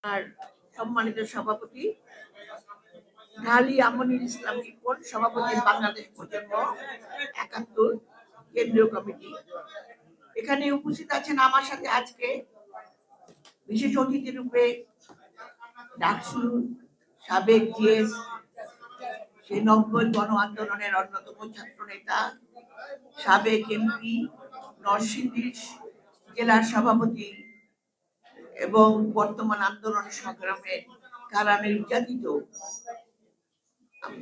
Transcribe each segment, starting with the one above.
আর সম্মানিত সভাপতি ঢালি আমনুল ইসলাম রিপন, সভাপতি বাংলাদেশ প্রজন্ম ৭১ কেন্দ্রীয় কমিটি। এখানে উপস্থিত আছেন আমার সাথে আজকে বিশেষ অতিথি রূপে ডাকসু সাবেক জিএস, সেই ৯০ গণ আন্দোলনের অন্যতম ছাত্র নেতা, সাবেক এমপি, নরসিংদী জেলার সভাপতি এবং বর্তমান আন্দোলন সংগ্রামে কারা নির্যাতিত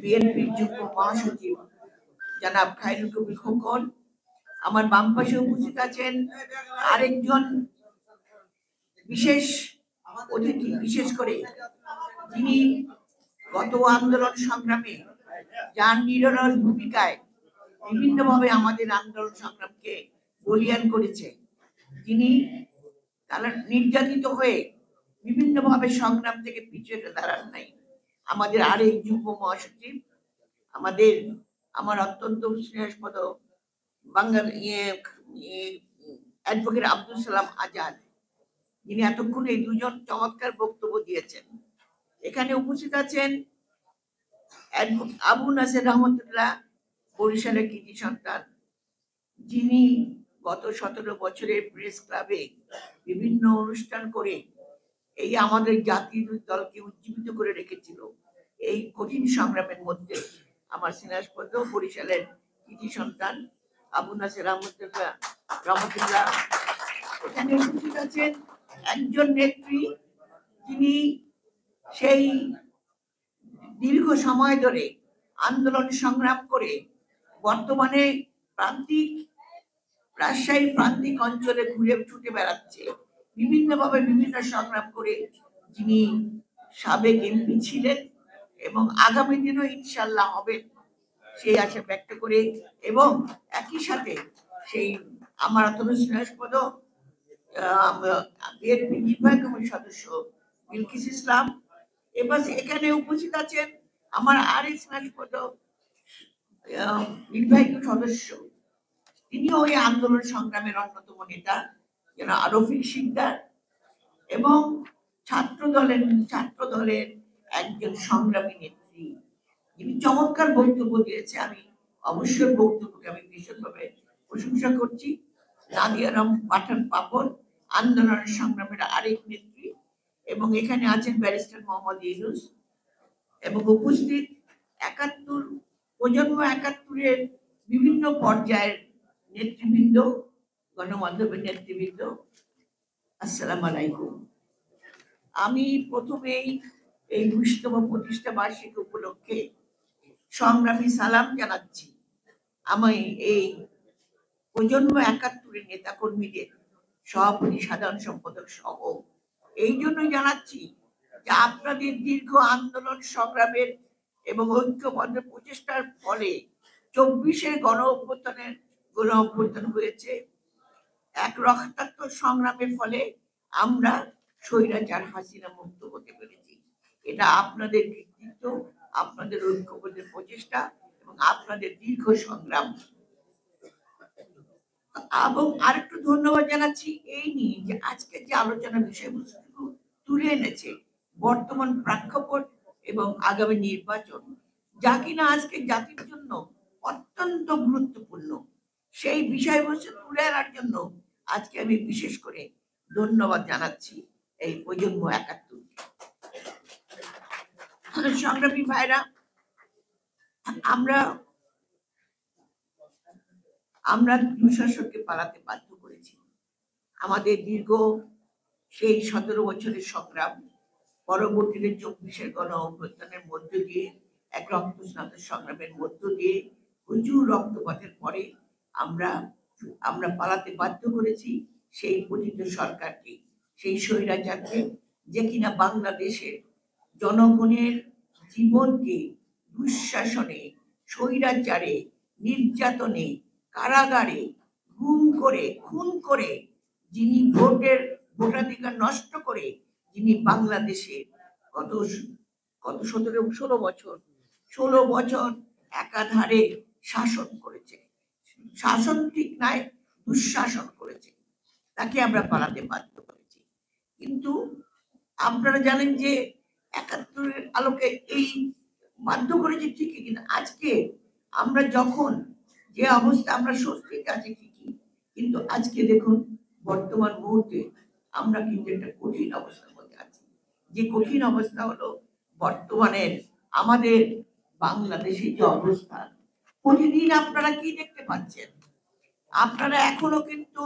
বিএনপির যুগ্ম মহাসচিব জনাব খায়রুল কবির খোকন। আমার বাম পাশে উপস্থিত আছেন আরেকজন বিশেষ অতিথি, বিশেষ করে যিনি গত আন্দোলন সংগ্রামে যার নিরলস ভূমিকায় বিভিন্নভাবে আমাদের আন্দোলন সংগ্রামকে বলিয়ান করেছে, যিনি তারা নির্যাতিত হয়ে বিভিন্নভাবে সংগ্রাম থেকে পিছিয়ে দাঁড়ান নাই, আমাদের আরেক যুগ্ম মহাসচিব, আমার অত্যন্ত স্নেহস্পদ বাঙালি অ্যাডভোকেট আব্দুল সালাম আজাদ, যিনি এতক্ষণ এই দুজন চমৎকার বক্তব্য দিয়েছেন। এখানে উপস্থিত আছেন আবু নাসের রহমতুল্লাহ, বরিশালের কৃতি সন্তান, যিনি গত ১৭ বছরের প্রেস ক্লাবে বিভিন্ন অনুষ্ঠান করে এই আমাদের জাতীয় দলকে উজ্জীবিত করে রেখেছিল। এই কঠিন সংগ্রামের মধ্যে আমার স্নেহাস্পদ বরিশালের কৃতি সন্তান আবু নাসের রহমতুল্লাহ। এখানে উপস্থিত আছেন একজন নেত্রী, যিনি সেই দীর্ঘ সময় ধরে আন্দোলন সংগ্রাম করে বর্তমানে রাজশাহীর প্রান্তিক অঞ্চলে ঘুরে ছুটে বেড়াচ্ছে, বিভিন্নভাবে বিভিন্ন সংগ্রাম করে, যিনি সাবেক এমপি ছিলেন এবং আগামী দিনও ইনশাল্লাহ হবেন সেই আশা ব্যক্ত করে, এবং একই সাথে সেই আমার অত্যন্ত স্নেহস্পদ বিএনপি নির্বাহী কমিটির সদস্য বিলকিস ইসলাম। এবার এখানে উপস্থিত আছেন আমার আরেক স্নেহস্পদ নির্বাহী সদস্য, তিনিও ওই আন্দোলন সংগ্রামের অন্যতম নেতা রফিক শিকদার, এবং ছাত্র দলের একজন সংগ্রামী নেত্রী, যিনি চমৎকার বক্তব্য দিয়েছে। আমি অবশ্যই বক্তব্যকে আমি ভীষণভাবে প্রশংসা করছি। নাদিয়া পাঠান পাপন, আন্দোলন সংগ্রামের আরেক নেত্রী, এবং এখানে আছেন ব্যারিস্টার মোহাম্মদ ইউনুস, এবং উপস্থিত ৭১ প্রজন্ম ৭১-এর বিভিন্ন পর্যায়ের নেতৃবৃন্দ, গণমাধ্যমের নেতৃবৃন্দ, আসসালামু আলাইকুম। আমি প্রথমেই এই ২০তম প্রতিষ্ঠা বার্ষিকী উপলক্ষে সংগ্রামী সালাম জানাচ্ছি আমি এই প্রজন্ম ৭১-এর নেতা কর্মীদের, সভাপতি, সাধারণ সম্পাদক সহ এই জন্য জানাচ্ছি যে আপনাদের দীর্ঘ আন্দোলন সংগ্রামের এবং ঐক্যবদ্ধ প্রচেষ্টার ফলে ২৪-এর গণ অভ্যুত্থান হয়েছে। এক রক্তাক্ত সংগ্রামের ফলে আমরা স্বৈরাচার হাসিনা মুক্ত হতে পেরেছি। এটা আপনাদের কৃতিত্ব, আপনাদের ঐক্যবদ্ধ প্রচেষ্টা এবং আপনাদের দীর্ঘ সংগ্রাম। এবং আরেকটু ধন্যবাদ জানাচ্ছি এই নিয়ে যে আজকে যে আলোচনা বিষয়বস্তু তুলে এনেছে বর্তমান প্রেক্ষাপট এবং আগামী নির্বাচন, যা কিনা আজকে জাতির জন্য অত্যন্ত গুরুত্বপূর্ণ, সেই বিষয়বস্তু তুলে আনার জন্য আজকে আমি বিশেষ করে ধন্যবাদ জানাচ্ছি এই প্রজন্ম ৭১। সংগ্রামী ভাইরা, আমরা দুঃশাসনকে পালাতে বাধ্য করেছি। আমাদের দীর্ঘ সেই ১৭ বছরের সংগ্রাম, পরবর্তীতে ২৪-এর গণ অভ্যুত্থানের মধ্য দিয়ে, এক রক্তস্নাত সংগ্রামের মধ্য দিয়ে, প্রচুর রক্তপাতের পরে আমরা পালাতে বাধ্য করেছি সেই পতিত সরকারকে, সেই স্বৈরাচারকে, যে কিনা বাংলাদেশের জনগণের জীবনকে দুঃশাসনে, স্বৈরাচারে, নির্যাতনে, কারাগারে, গুম করে, খুন করে, যিনি ভোটাধিকার নষ্ট করে, যিনি বাংলাদেশে কত ১৬ বছর একাধারে শাসন করেছে, শাসন ঠিক নাই, দুঃশাসন করেছে, তাকে আমরা পালাতে বাধ্য করেছি। কিন্তু আপনারা জানেন যে ৭১-এর আলোকে এই বাধ্য করেছে ঠিকই, কিন্তু আজকে আমরা যখন যে অবস্থা, আমরা স্বস্তিতে আছি ঠিকই, কিন্তু আজকে দেখুন বর্তমান মুহূর্তে আমরা কিন্তু একটা কঠিন অবস্থার মধ্যে আছি। যে কঠিন অবস্থা হলো বর্তমানের আমাদের বাংলাদেশের যে অবস্থা। প্রতিদিন আপনারা কি দেখতে পাচ্ছেন? আপনারা এখনো কিন্তু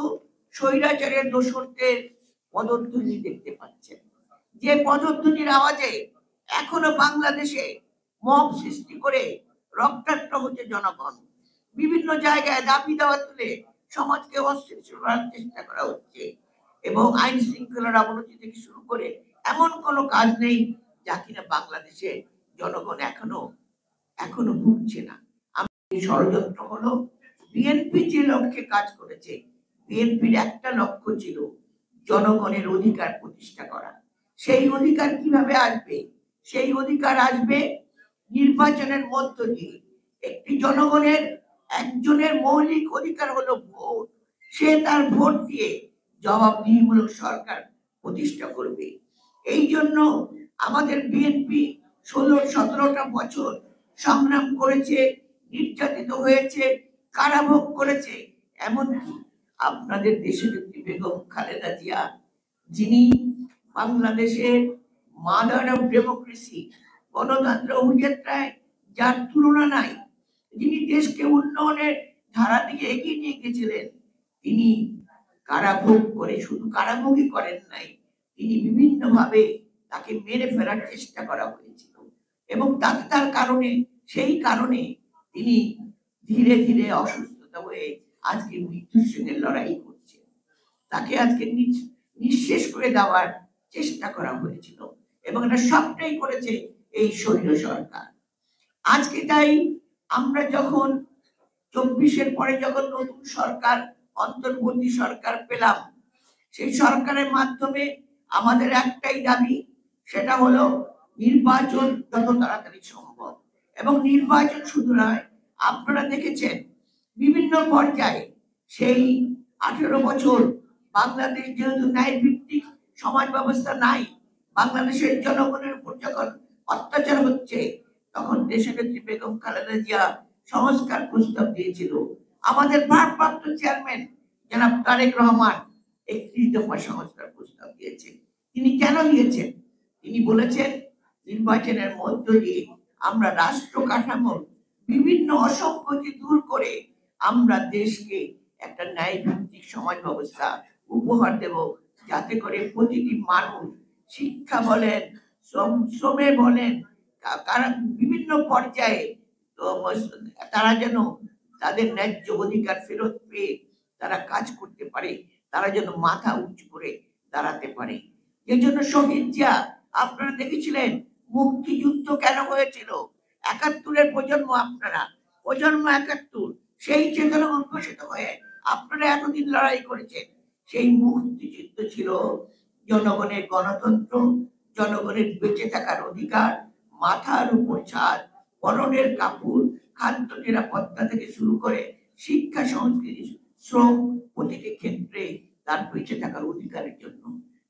স্বৈরাচারের দোসরদের পদধ্বনি দেখতে পাচ্ছেন, যে পদধ্বনির আওয়াজে এখনো বাংলাদেশে মব সৃষ্টি করে রক্তাক্ত হচ্ছে জনগণ। বিভিন্ন জায়গায় দাবি দাওয়া তুলে সমাজকে অস্থিতিশীল করার চেষ্টা করা হচ্ছে, এবং আইন শৃঙ্খলার অবনতি থেকে শুরু করে এমন কোনো কাজ নেই যা কিনা বাংলাদেশে জনগণ এখনো ভুগছে না। ষড়যন্ত্র হলো বিএনপি যে লক্ষ্যে কাজ করেছে, বিএনপির একটা লক্ষ্য ছিল জনগণের অধিকার প্রতিষ্ঠা করা। সেই অধিকার কিভাবে আসবে? সেই অধিকার আসবে নির্বাচনের মধ্য দিয়ে। একটি জনগণের একজনের মৌলিক অধিকার হলো ভোট। সে তার ভোট দিয়ে জবাবদিহিমূলক সরকার প্রতিষ্ঠা করবে। এই জন্য আমাদের বিএনপি ১৬-১৭টা বছর সংগ্রাম করেছে, নির্যাতিত হয়েছে, কারাভোগ করেছে। এমনকি আপনাদের দেশনেত্রী বেগম খালেদা জিয়া, যিনি বাংলাদেশের মাদার অফ ডেমোক্রেসি, গণতন্ত্র অভিযাত্রায় যার তুলনা নাই, যিনি দেশকে উন্নয়নের ধারা দিকে এগিয়ে নিয়ে গেছিলেন, তিনি কারাভোগ করে শুধু কারাভোগই করেন নাই, তিনি বিভিন্ন ভাবে তাকে মেরে ফেলার চেষ্টা করা হয়েছিল, এবং তার কারণে সেই কারণে তিনি ধীরে ধীরে অসুস্থতা হয়ে আজকে মৃত্যুর সঙ্গে লড়াই করছে। তাকে আজকে নিঃশেষ করে দেওয়ার চেষ্টা করা হয়েছিল, এবং এটা সবটাই করেছে এই স্বৈর সরকার। আজকে তাই আমরা যখন ২৪-এর পরে যখন নতুন সরকার, অন্তর্বর্তী সরকার পেলাম, সেই সরকারের মাধ্যমে আমাদের একটাই দাবি, সেটা হলো নির্বাচন যত তাড়াতাড়ি সম্ভব। এবং নির্বাচন শুধু নয়, আপনারা দেখেছেন বিভিন্ন পর্যায়ে সেই ১৮ বছর বাংলাদেশ যেহেতু ন্যায় ভিত্তিক সমাজ ব্যবস্থা নাই, বাংলাদেশের জনগণের উপর যখন অত্যাচার হচ্ছে, তখন দেশনেত্রী বেগম খালেদা জিয়া সংস্কার প্রস্তাব দিয়েছিল। আমাদের ভারপ্রাপ্ত চেয়ারম্যান জনাব তারেক রহমান ৩১ দফা সংস্কার প্রস্তাব দিয়েছেন। তিনি কেন দিয়েছেন? তিনি বলেছেন নির্বাচনের মধ্য দিয়ে আমরা রাষ্ট্র কাঠামোর বিভিন্ন অসঙ্গতি দূর করে আমরা দেশকে একটা ন্যায় ভিত্তিক সমাজ ব্যবস্থা উপহার দেব, যাতে করে প্রতিটি মানুষ শিক্ষা বলেন, শ্রমে বলেন, বিভিন্ন পর্যায়ে তারা যেন তাদের ন্যায্য অধিকার ফেরত পেয়ে তারা কাজ করতে পারে, তারা যেন মাথা উঁচু করে দাঁড়াতে পারে। এর জন্য শহীদ জিয়া, আপনারা দেখেছিলেন মুক্তিযুদ্ধ কেন হয়েছিল? ৭১-এর প্রজন্ম, আপনারা প্রজন্ম ৭১, সেই চেতনা উদ্ভাসিত হয়ে আপনারা এতদিন লড়াই করেছেন। সেই মুক্তিযুদ্ধ ছিল জনগণের গণতন্ত্র, জনগণের বেঁচে থাকার অধিকার, মাথার উপর ছাদ, পরনের কাপড়, খাদ্য নিরাপত্তা থেকে শুরু করে শিক্ষা, সংস্কৃতি, শ্রম, প্রতিটি ক্ষেত্রে তার বেঁচে থাকার অধিকারের জন্য।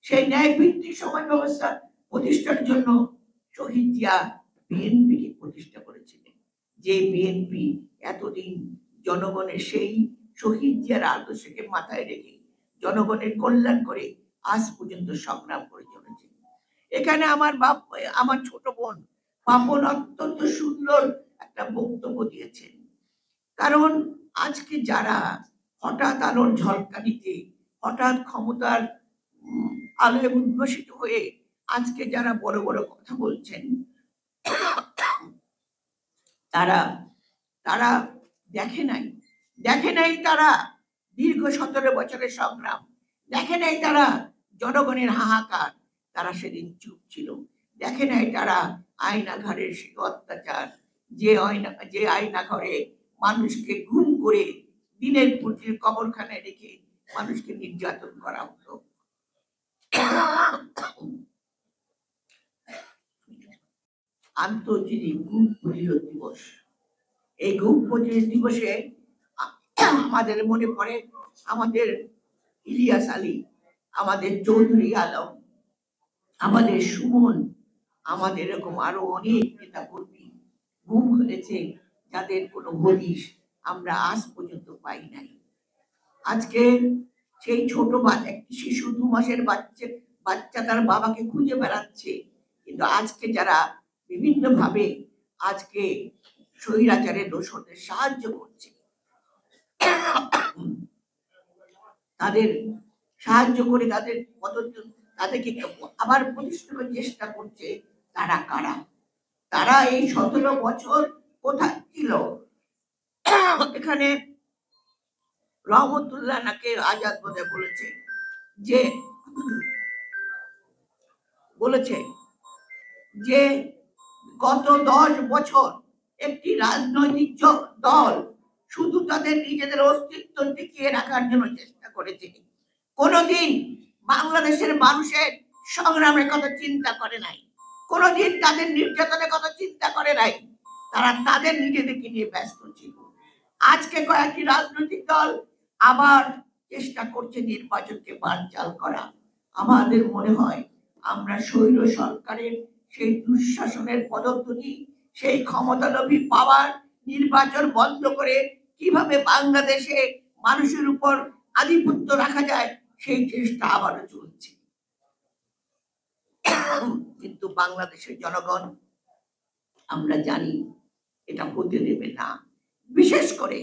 সেই ন্যায় ভিত্তিক সমাজ ব্যবস্থা প্রতিষ্ঠার জন্য শহীদ জিয়া বিএনপি প্রতিষ্ঠা করেছিলেন। যে বিএনপি এতদিন জনগণের সেই শহীদ জিয়ার আদর্শকে মাথায় রেখে জনগণের কল্যাণ করে আজ পর্যন্ত সংগ্রাম করে চলেছে। এখানে আমার ছোট বোন পাপন অত্যন্ত সুন্দর একটা বক্তব্য দিয়েছেন। কারণ আজকে যারা হঠাৎ আলোর ঝলকানিতে, হঠাৎ ক্ষমতার আলোয় উদ্ভাসিত হয়ে আজকে যারা বড় বড় কথা বলছেন, তারা দেখে নাই তারা দীর্ঘ ১৭ বছরের সংগ্রাম, দেখে নাই তারা জনগণের হাহাকার, তারা সেদিন চুপ ছিল। দেখে নাই তারা আয়নাঘরের সেই অত্যাচার, যে আয়নাঘরে মানুষকে গুম করে দিনের পর দিন কবরখানায় রেখে মানুষকে নির্যাতন করা হতো। আন্তর্জাতিক গুম প্রতিরোধ দিবস, এই গুম প্রতিরোধ দিবসে আমাদের মনে পড়ে আমাদের ইলিয়াস আলী, আমাদের চৌধুরী আলম, আমাদের সুমন, আমাদের এরকম আরো অনেক নেতা কর্মী গুম হয়েছে, যাদের কোনো হদিশ আমরা আজ পর্যন্ত পাই নাই। আজকে সেই ছোট একটি শিশু 2 মাসের বাচ্চা তার বাবাকে খুঁজে বেড়াচ্ছে, কিন্তু আজকে যারা বিভিন্ন ভাবে আজকে স্বৈরাচারের দোষরদের সাহায্য করছে, তাদের সাহায্য করে তাদেরকে আবার প্রতিষ্ঠার চেষ্টা করছে, তারা কারা? তারা এই 17 বছর কোথায় ছিল? এখানে রহমতুল্লাহ নাকে আজাদ বোধহয় বলেছে যে গত 10 বছর একটি রাজনৈতিক দল শুধু তাদের নিজেদের অস্তিত্ব টিকিয়ে রাখার জন্য চেষ্টা করেছে, কোনোদিন বাংলাদেশের মানুষের সংগ্রামের কথা চিন্তা করে নাই, কোনোদিন তাদের নির্যাতনের কথা চিন্তা করে নাই। তারা তাদের নিজেদেরকে নিয়ে ব্যস্ত ছিল। আজকে কয়েকটি রাজনৈতিক দল আবার চেষ্টা করছে নির্বাচনকে বানচাল করা। আমাদের মনে হয় আমরা স্বৈর সরকারের সেই দুঃশাসনের পদধ্বনি, সেই ক্ষমতালোভী পাওয়ার নির্বাচন বন্ধ করে কিভাবে বাংলাদেশে মানুষের উপর আধিপত্য রাখা যায় সেই চেষ্টা আবারও চলছে। কিন্তু বাংলাদেশের জনগণ আমরা জানি এটা হতে দেবে না। বিশেষ করে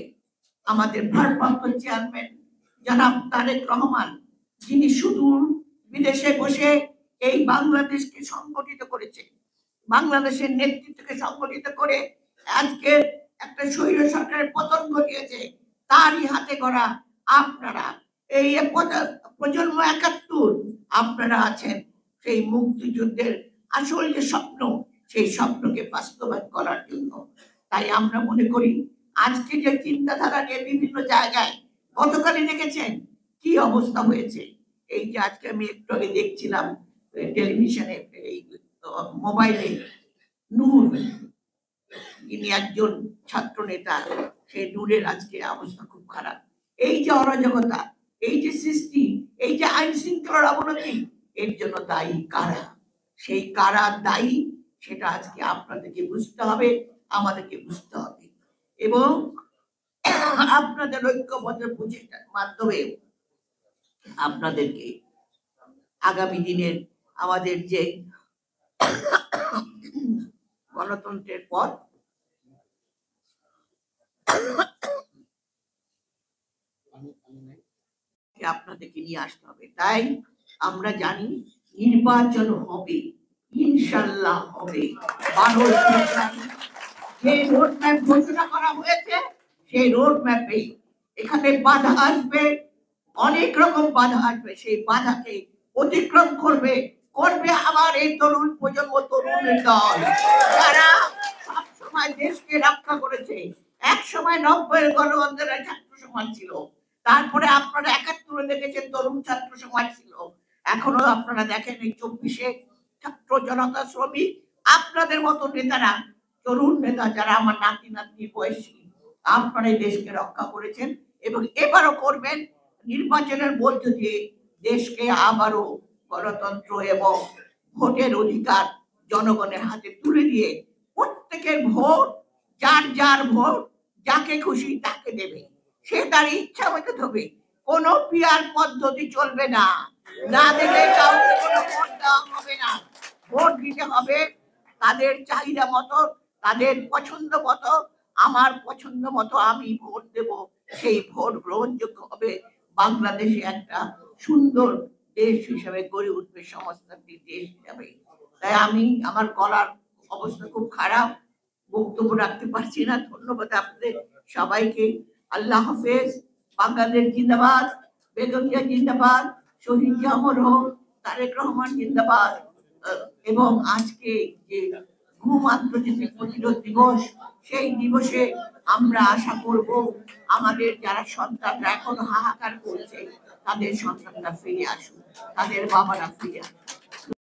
আমাদের ভারপ্রাপ্ত চেয়ারম্যান জনাব তারেক রহমান, যিনি সুদূর বিদেশে বসে এই বাংলাদেশকে সংগঠিত করেছে, বাংলাদেশের নেতৃত্বকে সংগঠিত করে আজকে একটা স্বৈর সরকারের পতন ঘটিয়েছে, তারই হাতে গড়া আপনারা এই প্রজন্ম 71 আপনারা আছেন সেই মুক্তিযুদ্ধের আসল যে স্বপ্ন, সেই স্বপ্নকে বাস্তবায়ন করার জন্য। তাই আমরা মনে করি আজকে যে চিন্তাধারা নিয়ে বিভিন্ন জায়গায় গতকালই দেখেছেন কি অবস্থা হয়েছে। এই যে আজকে আমি একটু আগে দেখছিলাম টেলিভিশনে, এই মোবাইলে, নূর, ইনি একজন ছাত্র নেতা, সেই নূরের আজকে অবস্থা খুব খারাপ। এই যে অরাজকতা, এই যে সৃষ্টি, এই যে আইন শৃঙ্খলার অবনতি, এর জন্য দায়ী কারা? সেই কারা দায়ী সেটা আজকে আপনাদেরকে বুঝতে হবে, আমাদেরকে বুঝতে হবে, এবং আপনাদের ঐক্যবদ্ধ প্রচেষ্টার মাধ্যমে আপনাদেরকে আগামী দিনের আমাদের যে গণতন্ত্রের পথ, আপনাদেরকে নিয়ে আসতে হবে। তাই আমরা জানি নির্বাচন হবে, ইনশাল্লাহ হবে। 12 ফেব্রুয়ারি যে রোড ম্যাপ ঘোষণা করা হয়েছে, সেই রোড ম্যাপে এখানে বাধা আসবে, অনেক রকম বাধা আসবে, সেই বাধাকে অতিক্রম করবে আবার এই তরুণ প্রজন্ম, তরুণের দল, যারা সবসময় দেশকে রক্ষা করেছে। এক সময় 90-এর গণঅভ্যুত্থানের ছাত্র সমাজ ছিল, তারপরে আপনারা 71-এ দেখেছেন তরুণ ছাত্র সমাজ ছিল, এখনো আপনারা দেখেন এই 24-এ ছাত্র জনতা, শ্রমিক, আপনাদের মতো নেতারা, তরুণ নেতা যারা আমার নাতি নাতনি বয়সী, আপনারা এই দেশকে রক্ষা করেছেন এবং এবারও করবেন। নির্বাচনের মধ্য দিয়ে দেশকে আবারও গণতন্ত্র এবং ভোটের অধিকার জনগণের হাতে তুলে দিয়ে প্রত্যেকের ভোট, যার ভোট যাকে খুশি তাকে দেবে, সে তার ইচ্ছা মতো দেবে। কোনো পিয়ার পদ্ধতি চলবে না, না দিলে কাউকে কোনো ভোট দেওয়া হবে না। ভোট দিতে হবে তাদের চাহিদা মতো, তাদের পছন্দ মতো। আমার পছন্দ মতো আমি ভোট দেব, সেই ভোট গ্রহণযোগ্য হবে, বাংলাদেশে একটা সুন্দর দেশ হিসাবে গড়ে উঠবে, সমাজতান্ত্রিক দেশ হিসাবে। তাই আমি, আমার গলার অবস্থা খুব খারাপ, বক্তব্য রাখতে পারছি না। ধন্যবাদ আপনাদের সবাইকে। আল্লাহ হাফেজ। বাংলাদেশ জিন্দাবাদ, বেগম জিয়া জিন্দাবাদ, শহীদ জিয়া অমর হোক, তারেক রহমান জিন্দাবাদ। এবং আজকে যে ঘুম আন্তর্জাতিক প্রতিরোধ দিবস, সেই দিবসে আমরা আশা করব আমাদের যারা সন্তানরা এখনো হাহাকার করছে, তাদের সন্তানরা ফিরে আসুক, তাদের বাবারা ফিরে আসুক।